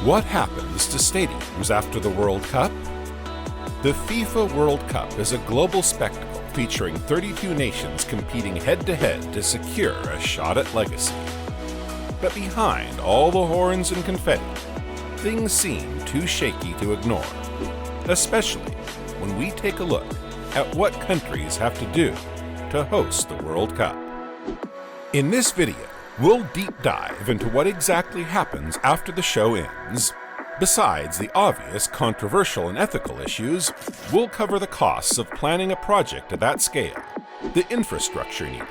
What happens to stadiums after the World Cup? The FIFA World Cup is a global spectacle featuring 32 nations competing head-to-head to secure a shot at legacy. But behind all the horns and confetti, things seem too shaky to ignore, especially when we take a look at what countries have to do to host the World Cup. In this video, we'll deep dive into what exactly happens after the show ends. Besides the obvious controversial and ethical issues, we'll cover the costs of planning a project of that scale, the infrastructure needed,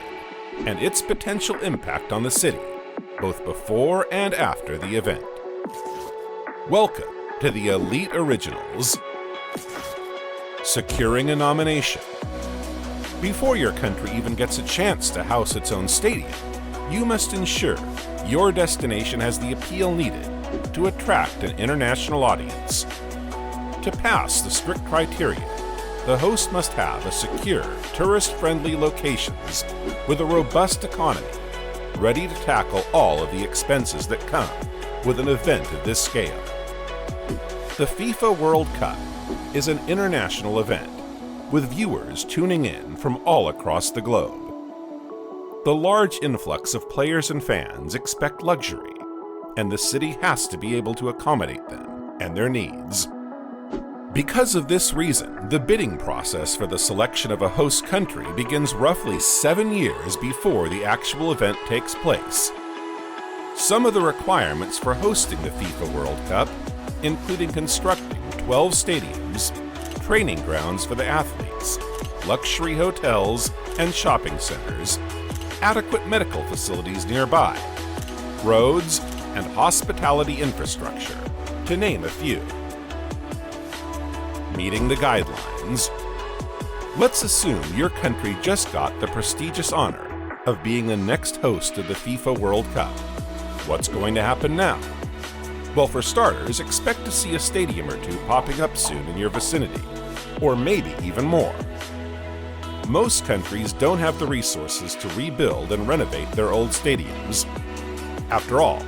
and its potential impact on the city, both before and after the event. Welcome to the Elite Originals. Securing a nomination. Before your country even gets a chance to house its own stadium, you must ensure your destination has the appeal needed to attract an international audience. To pass the strict criteria, the host must have a secure, tourist-friendly locations with a robust economy, ready to tackle all of the expenses that come with an event of this scale. The FIFA World Cup is an international event, with viewers tuning in from all across the globe. The large influx of players and fans expect luxury, and the city has to be able to accommodate them and their needs. Because of this reason, the bidding process for the selection of a host country begins roughly 7 years before the actual event takes place. Some of the requirements for hosting the FIFA World Cup, including constructing 12 stadiums, training grounds for the athletes, luxury hotels and shopping centers, adequate medical facilities nearby, roads, and hospitality infrastructure, to name a few. Meeting the guidelines. Let's assume your country just got the prestigious honor of being the next host of the FIFA World Cup. What's going to happen now? Well, for starters, expect to see a stadium or two popping up soon in your vicinity, or maybe even more. Most countries don't have the resources to rebuild and renovate their old stadiums. After all,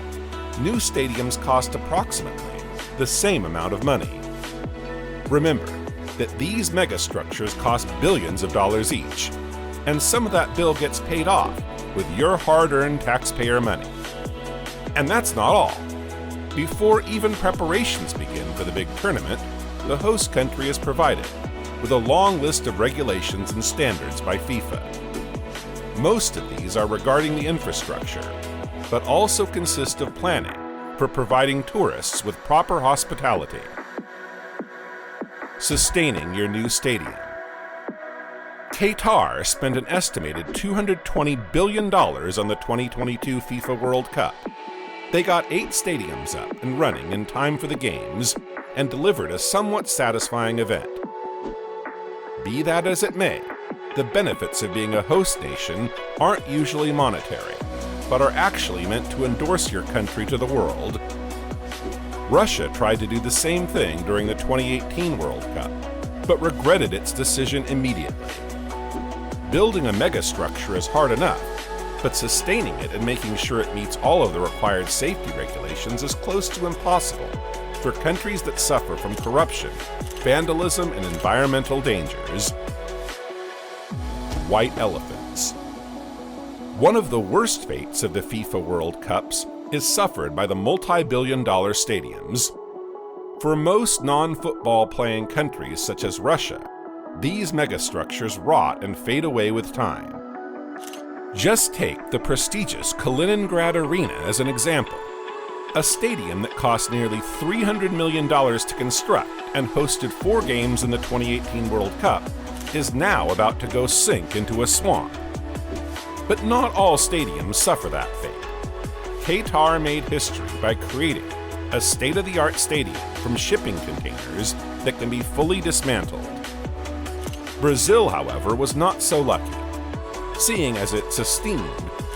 new stadiums cost approximately the same amount of money. Remember that these megastructures cost billions of dollars each, and some of that bill gets paid off with your hard-earned taxpayer money. And that's not all. Before even preparations begin for the big tournament, the host country is provided with a long list of regulations and standards by FIFA. Most of these are regarding the infrastructure, but also consist of planning for providing tourists with proper hospitality. Sustaining your new stadium. Qatar spent an estimated $220 billion on the 2022 FIFA World Cup. They got 8 stadiums up and running in time for the games and delivered a somewhat satisfying event. Be that as it may, the benefits of being a host nation aren't usually monetary, but are actually meant to endorse your country to the world. Russia tried to do the same thing during the 2018 World Cup, but regretted its decision immediately. Building a megastructure is hard enough, but sustaining it and making sure it meets all of the required safety regulations is close to impossible for countries that suffer from corruption, vandalism, and environmental dangers. White elephants. One of the worst fates of the FIFA World Cups is suffered by the multi-billion-dollar stadiums. For most non-football playing countries such as Russia, these megastructures rot and fade away with time. Just take the prestigious Kaliningrad Arena as an example. A stadium that cost nearly $300 million to construct and hosted 4 games in the 2018 World Cup is now about to go sink into a swamp. But not all stadiums suffer that fate. Qatar made history by creating a state-of-the-art stadium from shipping containers that can be fully dismantled. Brazil, however, was not so lucky, seeing as its esteemed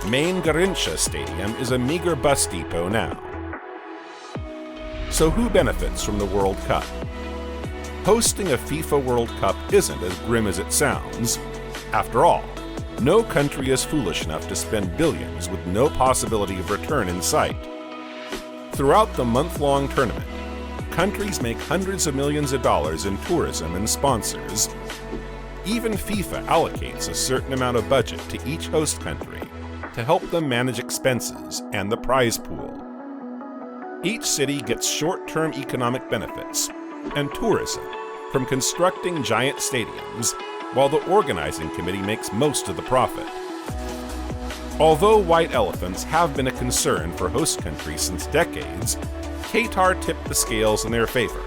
main Garrincha Stadium is a meager bus depot now. So who benefits from the World Cup? Hosting a FIFA World Cup isn't as grim as it sounds. After all, no country is foolish enough to spend billions with no possibility of return in sight. Throughout the month-long tournament, countries make hundreds of millions of dollars in tourism and sponsors. Even FIFA allocates a certain amount of budget to each host country to help them manage expenses and the prize pool. Each city gets short-term economic benefits and tourism from constructing giant stadiums, while the organizing committee makes most of the profit. Although white elephants have been a concern for host countries since decades, Qatar tipped the scales in their favor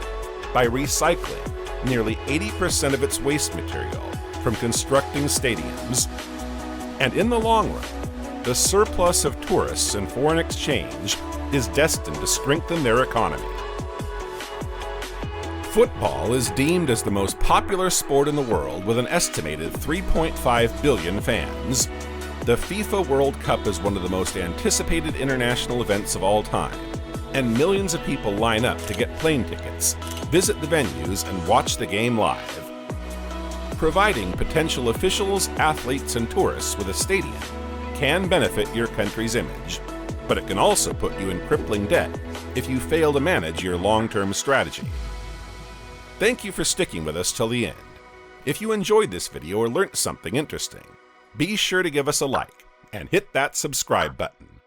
by recycling nearly 80% of its waste material from constructing stadiums. And in the long run, the surplus of tourists and foreign exchange is destined to strengthen their economy. Football is deemed as the most popular sport in the world with an estimated 3.5 billion fans. The FIFA World Cup is one of the most anticipated international events of all time, and millions of people line up to get plane tickets, visit the venues, and watch the game live. Providing potential officials, athletes, and tourists with a stadium can benefit your country's image, but it can also put you in crippling debt if you fail to manage your long-term strategy. Thank you for sticking with us till the end. If you enjoyed this video or learned something interesting, be sure to give us a like and hit that subscribe button.